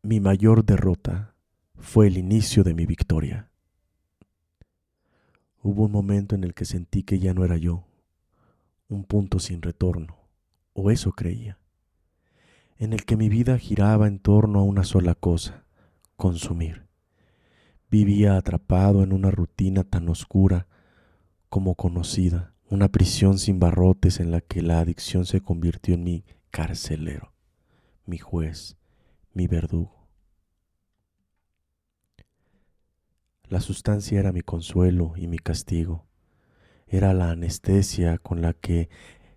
Mi mayor derrota fue el inicio de mi victoria. Hubo un momento en el que sentí que ya no era yo, un punto sin retorno, o eso creía, en el que mi vida giraba en torno a una sola cosa: consumir. Vivía atrapado en una rutina tan oscura como conocida, una prisión sin barrotes en la que la adicción se convirtió en mi carcelero, mi juez, mi verdugo. La sustancia era mi consuelo y mi castigo. Era la anestesia con la que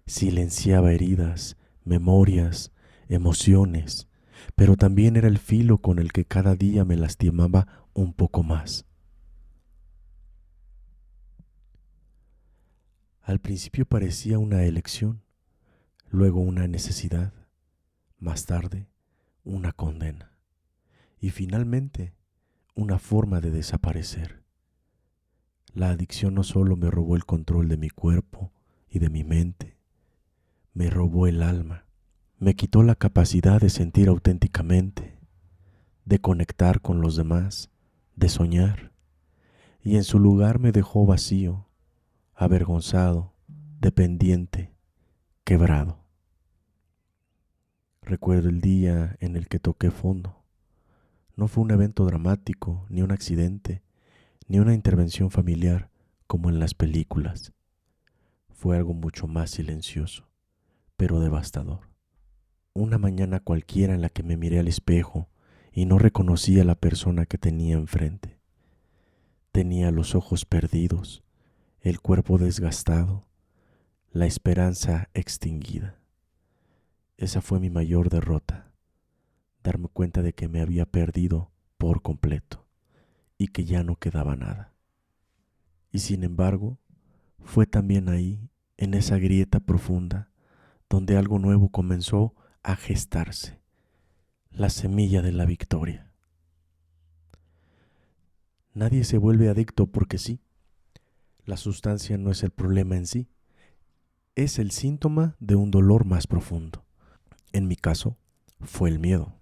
silenciaba heridas, memorias, emociones, pero también era el filo con el que cada día me lastimaba un poco más. Al principio parecía una elección, luego una necesidad, más tarde una condena y finalmente una forma de desaparecer. La adicción no solo me robó el control de mi cuerpo y de mi mente, me robó el alma, me quitó la capacidad de sentir auténticamente, de conectar con los demás, de soñar, y en su lugar me dejó vacío, avergonzado, dependiente, quebrado. Recuerdo el día en el que toqué fondo. No fue un evento dramático, ni un accidente, ni una intervención familiar como en las películas. Fue algo mucho más silencioso, pero devastador. Una mañana cualquiera en la que me miré al espejo y no reconocí a la persona que tenía enfrente. Tenía los ojos perdidos, el cuerpo desgastado, la esperanza extinguida. Esa fue mi mayor derrota, darme cuenta de que me había perdido por completo y que ya no quedaba nada. Y sin embargo, fue también ahí, en esa grieta profunda, donde algo nuevo comenzó a gestarse, la semilla de la victoria. Nadie se vuelve adicto porque sí. La sustancia no es el problema en sí, es el síntoma de un dolor más profundo. En mi caso, fue el miedo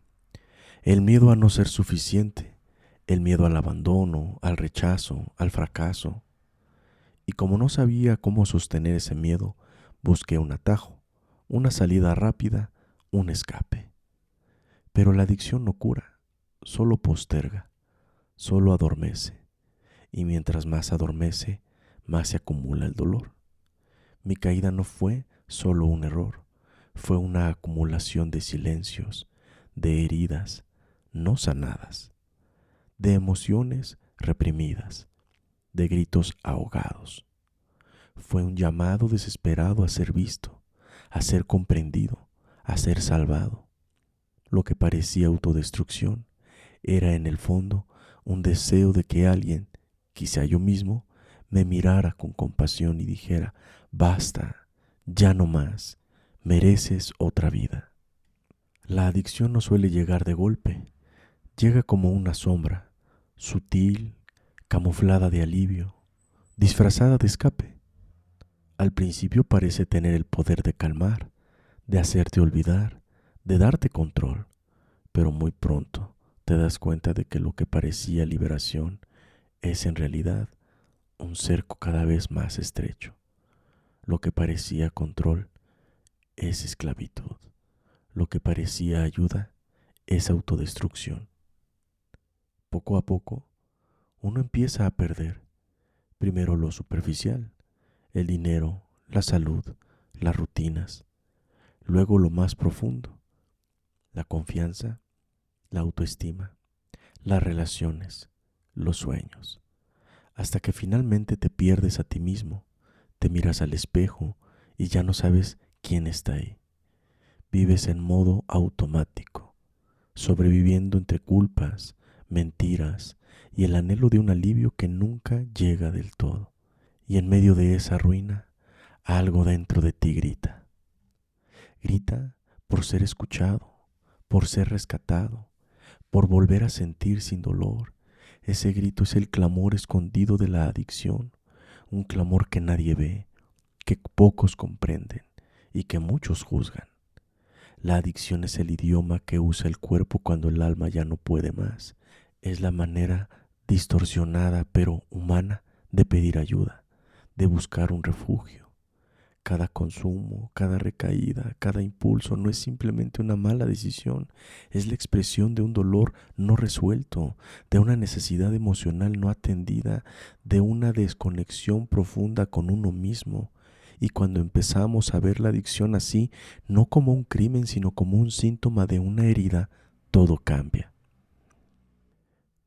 a no ser suficiente, el miedo al abandono, al rechazo, al fracaso. Y como no sabía cómo sostener ese miedo, busqué un atajo, una salida rápida, un escape. Pero la adicción no cura, solo posterga, solo adormece. Y mientras más adormece, más se acumula el dolor. Mi caída no fue solo un error, fue una acumulación de silencios, de heridas no sanadas, de emociones reprimidas, de gritos ahogados. Fue un llamado desesperado a ser visto, a ser comprendido, a ser salvado. Lo que parecía autodestrucción era en el fondo un deseo de que alguien, quizá yo mismo, me mirara con compasión y dijera: basta, ya no más, mereces otra vida. La adicción no suele llegar de golpe, llega como una sombra, sutil, camuflada de alivio, disfrazada de escape. Al principio parece tener el poder de calmar, de hacerte olvidar, de darte control, pero muy pronto te das cuenta de que lo que parecía liberación es en realidad un cerco cada vez más estrecho. Lo que parecía control es esclavitud. Lo que parecía ayuda es autodestrucción. Poco a poco, uno empieza a perder primero lo superficial, el dinero, la salud, las rutinas, luego lo más profundo, la confianza, la autoestima, las relaciones, los sueños, hasta que finalmente te pierdes a ti mismo, te miras al espejo y ya no sabes quién está ahí. Vives en modo automático, sobreviviendo entre culpas, mentiras y el anhelo de un alivio que nunca llega del todo. Y en medio de esa ruina, algo dentro de ti grita. Grita por ser escuchado, por ser rescatado, por volver a sentir sin dolor. Ese grito es el clamor escondido de la adicción, un clamor que nadie ve, que pocos comprenden y que muchos juzgan. La adicción es el idioma que usa el cuerpo cuando el alma ya no puede más. Es la manera distorsionada pero humana de pedir ayuda, de buscar un refugio. Cada consumo, cada recaída, cada impulso no es simplemente una mala decisión, es la expresión de un dolor no resuelto, de una necesidad emocional no atendida, de una desconexión profunda con uno mismo. Y cuando empezamos a ver la adicción así, no como un crimen, sino como un síntoma de una herida, todo cambia.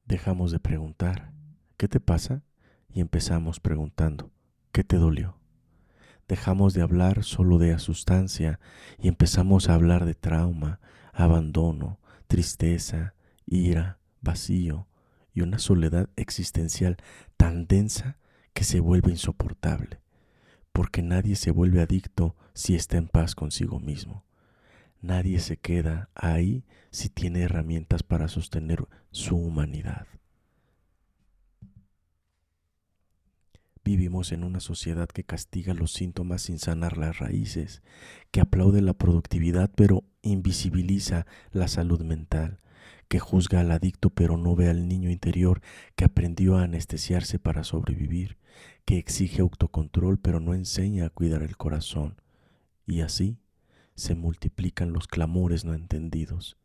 Dejamos de preguntar, ¿qué te pasa? Y empezamos preguntando, ¿qué te dolió? Dejamos de hablar solo de sustancia y empezamos a hablar de trauma, abandono, tristeza, ira, vacío y una soledad existencial tan densa que se vuelve insoportable, porque nadie se vuelve adicto si está en paz consigo mismo. Nadie se queda ahí si tiene herramientas para sostener su humanidad. Vivimos en una sociedad que castiga los síntomas sin sanar las raíces, que aplaude la productividad pero invisibiliza la salud mental, que juzga al adicto pero no ve al niño interior que aprendió a anestesiarse para sobrevivir, que exige autocontrol pero no enseña a cuidar el corazón. Y así se multiplican los clamores no entendidos.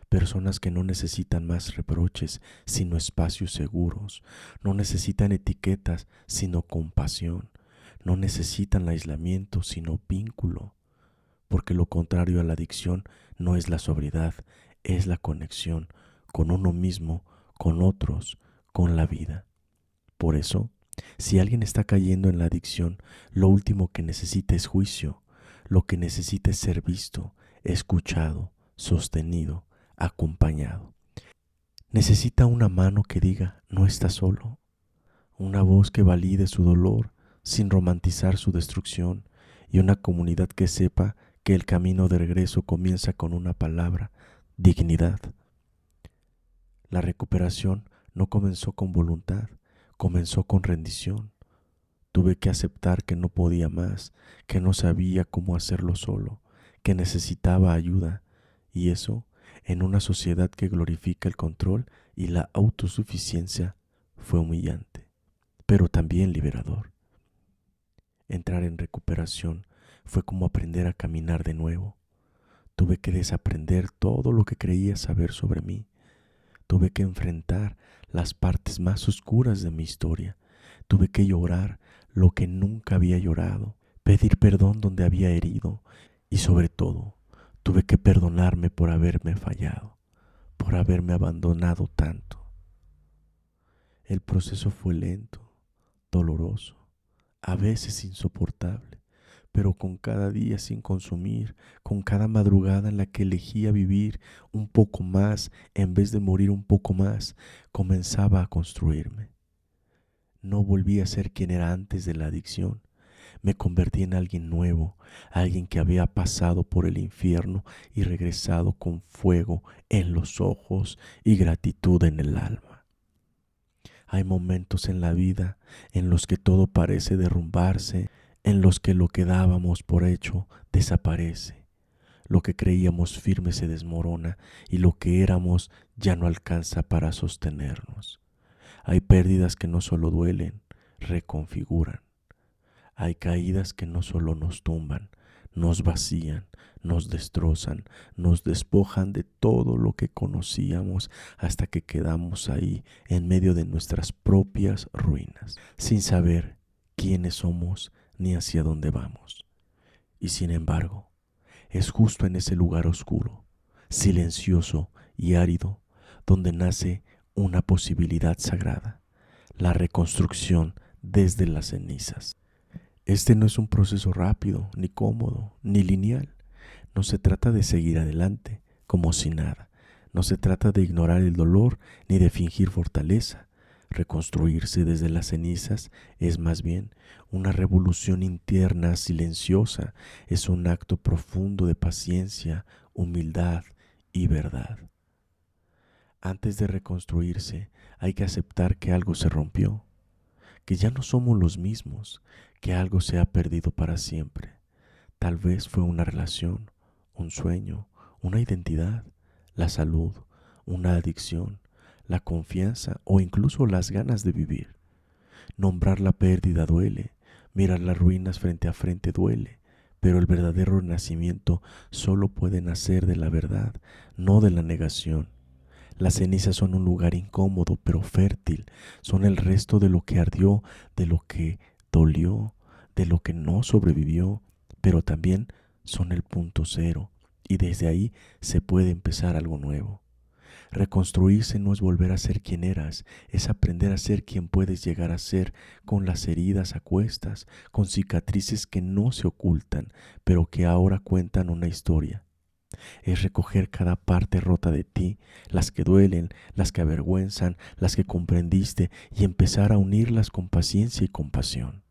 Personas que no necesitan más reproches, sino espacios seguros. No necesitan etiquetas, sino compasión. No necesitan aislamiento, sino vínculo. Porque lo contrario a la adicción no es la sobriedad, es la conexión con uno mismo, con otros, con la vida. Por eso, si alguien está cayendo en la adicción, lo último que necesita es juicio. Lo que necesita es ser visto, escuchado, sostenido, acompañado. Necesita una mano que diga, no está solo, una voz que valide su dolor sin romantizar su destrucción y una comunidad que sepa que el camino de regreso comienza con una palabra, dignidad. La recuperación no comenzó con voluntad, comenzó con rendición. Tuve que aceptar que no podía más, que no sabía cómo hacerlo solo, que necesitaba ayuda, y eso, en una sociedad que glorifica el control y la autosuficiencia, fue humillante, pero también liberador. Entrar en recuperación fue como aprender a caminar de nuevo. Tuve que desaprender todo lo que creía saber sobre mí. Tuve que enfrentar las partes más oscuras de mi historia. Tuve que llorar lo que nunca había llorado, pedir perdón donde había herido y sobre todo, tuve que perdonarme por haberme fallado, por haberme abandonado tanto. El proceso fue lento, doloroso, a veces insoportable, pero con cada día sin consumir, con cada madrugada en la que elegía vivir un poco más en vez de morir un poco más, comenzaba a construirme. No volví a ser quien era antes de la adicción. Me convertí en alguien nuevo, alguien que había pasado por el infierno y regresado con fuego en los ojos y gratitud en el alma. Hay momentos en la vida en los que todo parece derrumbarse, en los que lo que dábamos por hecho desaparece. Lo que creíamos firme se desmorona y lo que éramos ya no alcanza para sostenernos. Hay pérdidas que no solo duelen, reconfiguran. Hay caídas que no solo nos tumban, nos vacían, nos destrozan, nos despojan de todo lo que conocíamos hasta que quedamos ahí en medio de nuestras propias ruinas, sin saber quiénes somos ni hacia dónde vamos. Y sin embargo, es justo en ese lugar oscuro, silencioso y árido, donde nace una posibilidad sagrada, la reconstrucción desde las cenizas. Este no es un proceso rápido, ni cómodo, ni lineal. No se trata de seguir adelante, como si nada. No se trata de ignorar el dolor, ni de fingir fortaleza. Reconstruirse desde las cenizas es más bien una revolución interna silenciosa. Es un acto profundo de paciencia, humildad y verdad. Antes de reconstruirse, hay que aceptar que algo se rompió, que ya no somos los mismos, que algo se ha perdido para siempre. Tal vez fue una relación, un sueño, una identidad, la salud, una adicción, la confianza o incluso las ganas de vivir. Nombrar la pérdida duele, mirar las ruinas frente a frente duele, pero el verdadero renacimiento solo puede nacer de la verdad, no de la negación. Las cenizas son un lugar incómodo pero fértil, son el resto de lo que ardió, de lo que dolió, de lo que no sobrevivió, pero también son el punto cero, y desde ahí se puede empezar algo nuevo. Reconstruirse no es volver a ser quien eras, es aprender a ser quien puedes llegar a ser, con las heridas a cuestas, con cicatrices que no se ocultan, pero que ahora cuentan una historia. Es recoger cada parte rota de ti, las que duelen, las que avergüenzan, las que comprendiste, y empezar a unirlas con paciencia y compasión.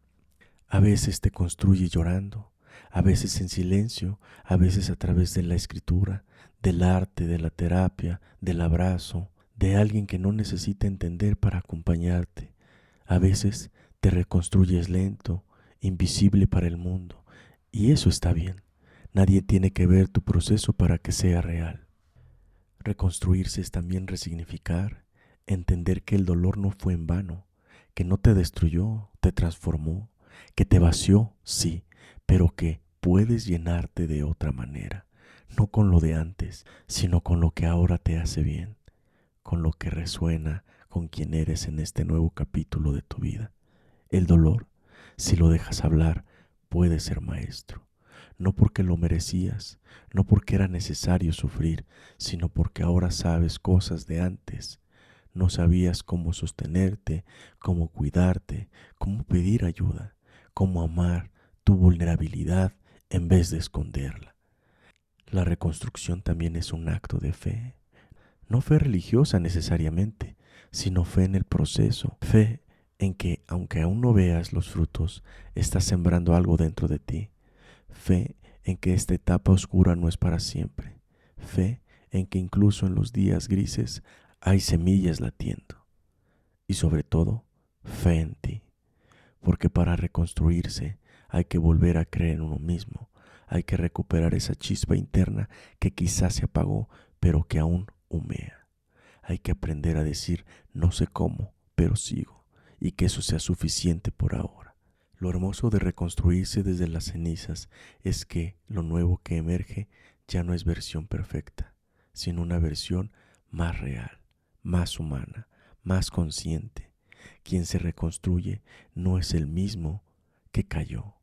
A veces te construye llorando, a veces en silencio, a veces a través de la escritura, del arte, de la terapia, del abrazo, de alguien que no necesita entender para acompañarte. A veces te reconstruyes lento, invisible para el mundo, y eso está bien. Nadie tiene que ver tu proceso para que sea real. Reconstruirse es también resignificar, entender que el dolor no fue en vano, que no te destruyó, te transformó, que te vació, sí, pero que puedes llenarte de otra manera, no con lo de antes, sino con lo que ahora te hace bien, con lo que resuena con quien eres en este nuevo capítulo de tu vida. El dolor, si lo dejas hablar, puede ser maestro. No porque lo merecías, no porque era necesario sufrir, sino porque ahora sabes cosas de antes. No sabías cómo sostenerte, cómo cuidarte, cómo pedir ayuda, cómo amar tu vulnerabilidad en vez de esconderla. La reconstrucción también es un acto de fe. No fe religiosa necesariamente, sino fe en el proceso, fe en que, aunque aún no veas los frutos, estás sembrando algo dentro de ti. Fe en que esta etapa oscura no es para siempre. Fe en que incluso en los días grises hay semillas latiendo. Y sobre todo, fe en ti. Porque para reconstruirse hay que volver a creer en uno mismo. Hay que recuperar esa chispa interna que quizás se apagó, pero que aún humea. Hay que aprender a decir no sé cómo, pero sigo, y que eso sea suficiente por ahora. Lo hermoso de reconstruirse desde las cenizas es que lo nuevo que emerge ya no es versión perfecta, sino una versión más real, más humana, más consciente. Quien se reconstruye no es el mismo que cayó,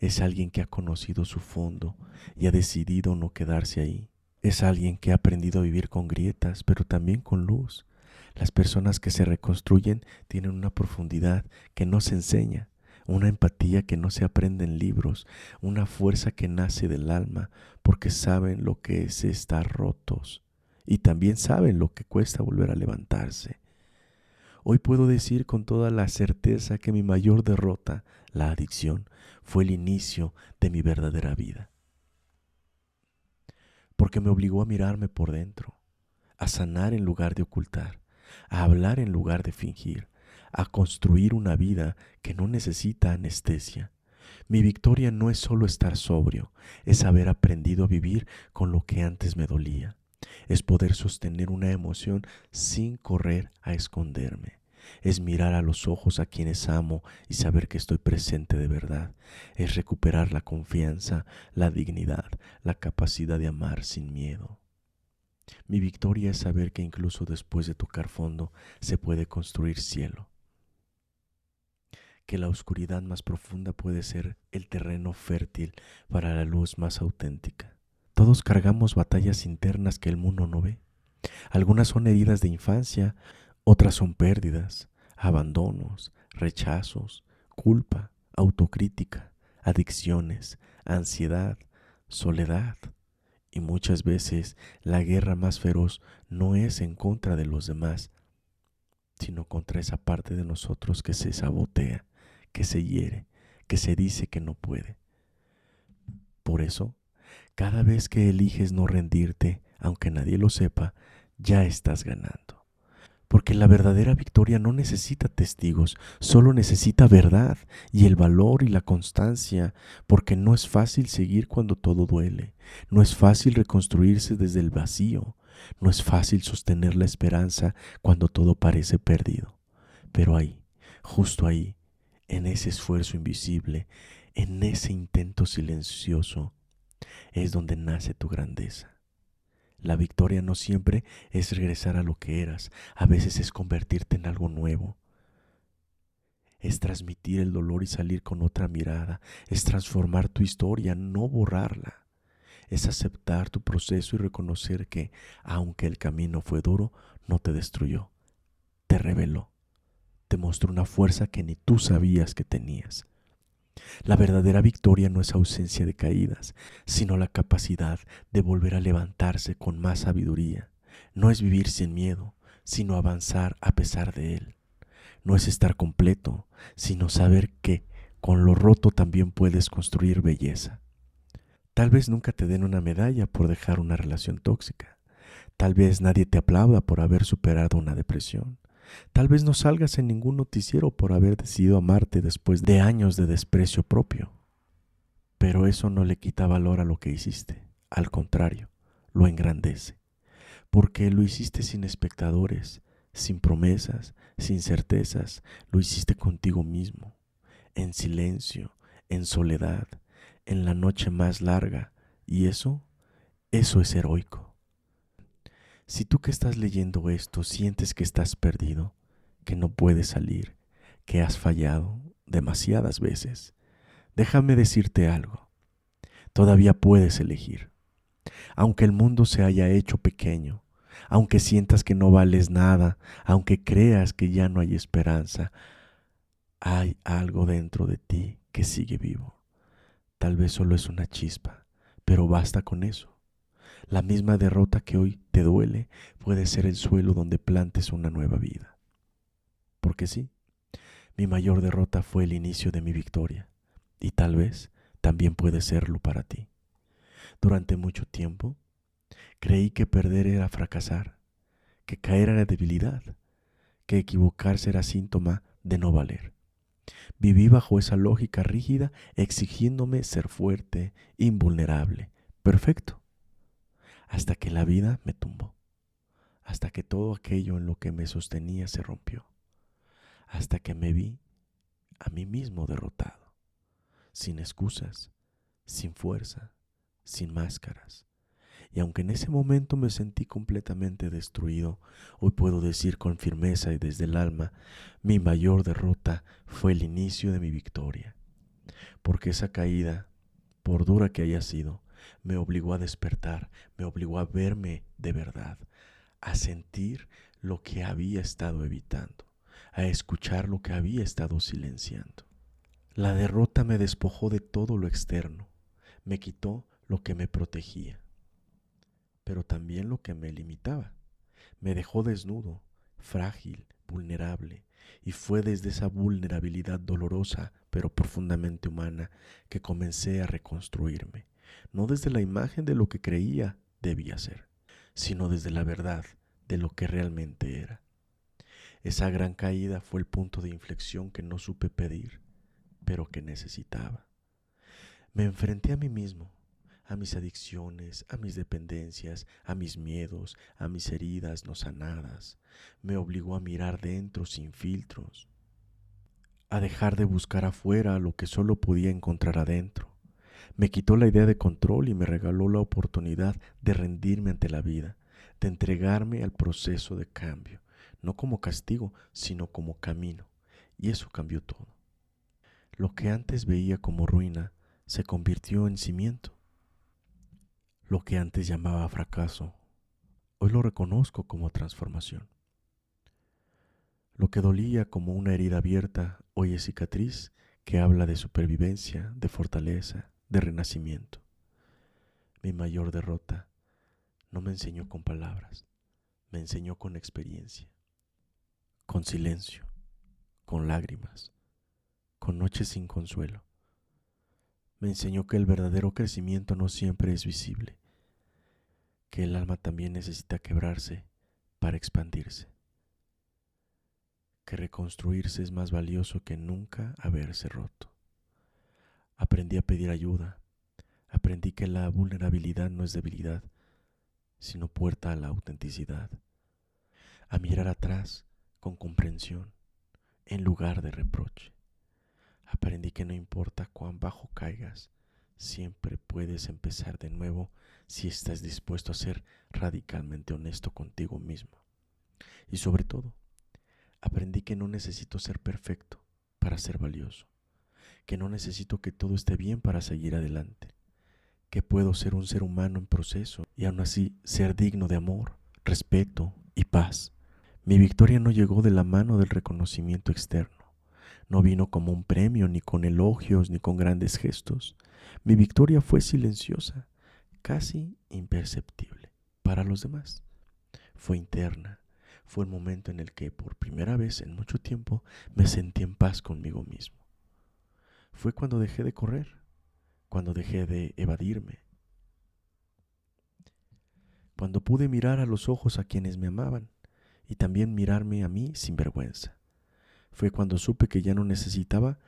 es alguien que ha conocido su fondo y ha decidido no quedarse ahí. Es alguien que ha aprendido a vivir con grietas, pero también con luz. Las personas que se reconstruyen tienen una profundidad que no se enseña, una empatía que no se aprende en libros, una fuerza que nace del alma, porque saben lo que es estar rotos y también saben lo que cuesta volver a levantarse. Hoy puedo decir con toda la certeza que mi mayor derrota, la adicción, fue el inicio de mi verdadera vida, porque me obligó a mirarme por dentro, a sanar en lugar de ocultar, a hablar en lugar de fingir, a construir una vida que no necesita anestesia. Mi victoria no es solo estar sobrio, es haber aprendido a vivir con lo que antes me dolía, es poder sostener una emoción sin correr a esconderme. Es mirar a los ojos a quienes amo y saber que estoy presente de verdad. Es recuperar la confianza, la dignidad, la capacidad de amar sin miedo. Mi victoria es saber que incluso después de tocar fondo se puede construir cielo, que la oscuridad más profunda puede ser el terreno fértil para la luz más auténtica. Todos cargamos batallas internas que el mundo no ve. Algunas son heridas de infancia, otras son pérdidas, abandonos, rechazos, culpa, autocrítica, adicciones, ansiedad, soledad. Y muchas veces la guerra más feroz no es en contra de los demás, sino contra esa parte de nosotros que se sabotea, que se hiere, que se dice que no puede. Por eso, cada vez que eliges no rendirte, aunque nadie lo sepa, ya estás ganando. Porque la verdadera victoria no necesita testigos, solo necesita verdad y el valor y la constancia, porque no es fácil seguir cuando todo duele, no es fácil reconstruirse desde el vacío, no es fácil sostener la esperanza cuando todo parece perdido. Pero ahí, justo ahí, en ese esfuerzo invisible, en ese intento silencioso, es donde nace tu grandeza. La victoria no siempre es regresar a lo que eras, a veces es convertirte en algo nuevo, es transmitir el dolor y salir con otra mirada, es transformar tu historia, no borrarla, es aceptar tu proceso y reconocer que, aunque el camino fue duro, no te destruyó, te reveló, te mostró una fuerza que ni tú sabías que tenías. La verdadera victoria no es ausencia de caídas, sino la capacidad de volver a levantarse con más sabiduría. No es vivir sin miedo, sino avanzar a pesar de él. No es estar completo, sino saber que con lo roto también puedes construir belleza. Tal vez nunca te den una medalla por dejar una relación tóxica. Tal vez nadie te aplauda por haber superado una depresión. Tal vez no salgas en ningún noticiero por haber decidido amarte después de años de desprecio propio. Pero eso no le quita valor a lo que hiciste. Al contrario, lo engrandece. Porque lo hiciste sin espectadores, sin promesas, sin certezas. Lo hiciste contigo mismo, en silencio, en soledad, en la noche más larga. Y eso es heroico. Si tú que estás leyendo esto sientes que estás perdido, que no puedes salir, que has fallado demasiadas veces, déjame decirte algo. Todavía puedes elegir. Aunque el mundo se haya hecho pequeño, aunque sientas que no vales nada, aunque creas que ya no hay esperanza, hay algo dentro de ti que sigue vivo. Tal vez solo es una chispa, pero basta con eso. La misma derrota que hoy te duele puede ser el suelo donde plantes una nueva vida. Porque sí, mi mayor derrota fue el inicio de mi victoria, y tal vez también puede serlo para ti. Durante mucho tiempo, creí que perder era fracasar, que caer era debilidad, que equivocarse era síntoma de no valer. Viví bajo esa lógica rígida, exigiéndome ser fuerte, invulnerable, perfecto, hasta que la vida me tumbó, hasta que todo aquello en lo que me sostenía se rompió, hasta que me vi a mí mismo derrotado, sin excusas, sin fuerza, sin máscaras. Y aunque en ese momento me sentí completamente destruido, hoy puedo decir con firmeza y desde el alma, mi mayor derrota fue el inicio de mi victoria. Porque esa caída, por dura que haya sido, me obligó a despertar, me obligó a verme de verdad, a sentir lo que había estado evitando, a escuchar lo que había estado silenciando. La derrota me despojó de todo lo externo, me quitó lo que me protegía, pero también lo que me limitaba. Me dejó desnudo, frágil, vulnerable, y fue desde esa vulnerabilidad dolorosa, pero profundamente humana, que comencé a reconstruirme, no desde la imagen de lo que creía debía ser, sino desde la verdad de lo que realmente era. Esa gran caída fue el punto de inflexión que no supe pedir, pero que necesitaba. Me enfrenté a mí mismo, a mis adicciones, a mis dependencias, a mis miedos, a mis heridas no sanadas. Me obligó a mirar dentro sin filtros, a dejar de buscar afuera lo que solo podía encontrar adentro. Me quitó la idea de control y me regaló la oportunidad de rendirme ante la vida, de entregarme al proceso de cambio, no como castigo, sino como camino. Y eso cambió todo. Lo que antes veía como ruina se convirtió en cimiento. Lo que antes llamaba fracaso, hoy lo reconozco como transformación. Lo que dolía como una herida abierta, hoy es cicatriz que habla de supervivencia, de fortaleza, de renacimiento. Mi mayor derrota no me enseñó con palabras, me enseñó con experiencia, con silencio, con lágrimas, con noches sin consuelo. Me enseñó que el verdadero crecimiento no siempre es visible, que el alma también necesita quebrarse para expandirse. que reconstruirse es más valioso que nunca haberse roto. Aprendí a pedir ayuda, aprendí que la vulnerabilidad no es debilidad, sino puerta a la autenticidad, a mirar atrás con comprensión en lugar de reproche. Aprendí que no importa cuán bajo caigas, siempre puedes empezar de nuevo si estás dispuesto a ser radicalmente honesto contigo mismo. Y sobre todo, aprendí que no necesito ser perfecto para ser valioso, que no necesito que todo esté bien para seguir adelante, que puedo ser un ser humano en proceso y aún así ser digno de amor, respeto y paz. Mi victoria no llegó de la mano del reconocimiento externo. No vino como un premio, ni con elogios, ni con grandes gestos. Mi victoria fue silenciosa, casi imperceptible para los demás. Fue interna. Fue el momento en el que, por primera vez en mucho tiempo, me sentí en paz conmigo mismo. Fue cuando dejé de correr, cuando dejé de evadirme, cuando pude mirar a los ojos a quienes me amaban y también mirarme a mí sin vergüenza. Fue cuando supe que ya no necesitaba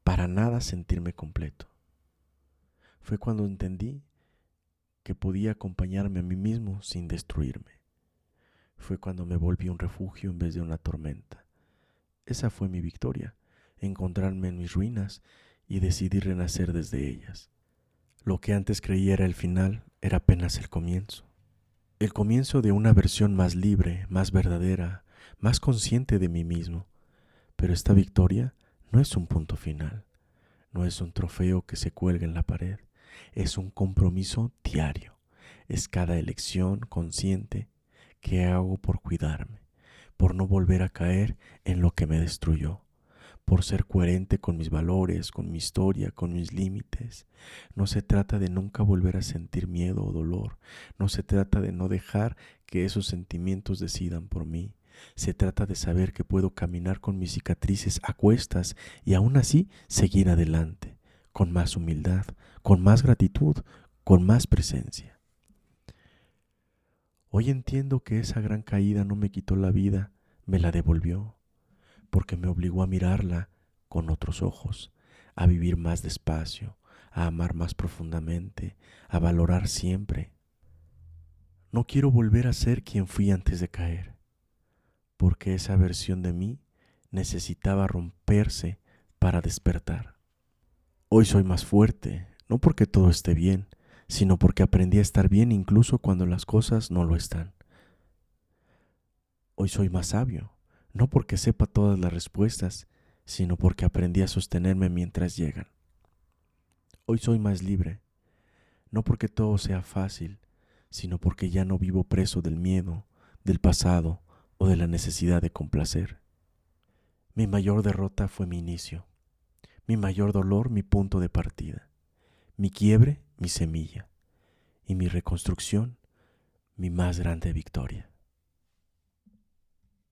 para nada sentirme completo. Fue cuando entendí que podía acompañarme a mí mismo sin destruirme. Fue cuando me volví un refugio en vez de una tormenta. Esa fue mi victoria, encontrarme en mis ruinas y decidir renacer desde ellas. Lo que antes creía era el final, era apenas el comienzo. El comienzo de una versión más libre, más verdadera, más consciente de mí mismo. Pero esta victoria no es un punto final, no es un trofeo que se cuelga en la pared, es un compromiso diario, es cada elección consciente que hago por cuidarme, por no volver a caer en lo que me destruyó, por ser coherente con mis valores, con mi historia, con mis límites. No se trata de nunca volver a sentir miedo o dolor, no se trata de no dejar que esos sentimientos decidan por mí. Se trata de saber que puedo caminar con mis cicatrices a cuestas y aún así seguir adelante, con más humildad, con más gratitud, con más presencia. Hoy entiendo que esa gran caída no me quitó la vida, me la devolvió, porque me obligó a mirarla con otros ojos, a vivir más despacio, a amar más profundamente, a valorar siempre. No quiero volver a ser quien fui antes de caer, porque esa versión de mí necesitaba romperse para despertar. Hoy soy más fuerte, no porque todo esté bien, sino porque aprendí a estar bien incluso cuando las cosas no lo están. Hoy soy más sabio, no porque sepa todas las respuestas, sino porque aprendí a sostenerme mientras llegan. Hoy soy más libre, no porque todo sea fácil, sino porque ya no vivo preso del miedo, del pasado o de la necesidad de complacer. Mi mayor derrota fue mi inicio, mi mayor dolor mi punto de partida, mi quiebre mi semilla y mi reconstrucción mi más grande victoria.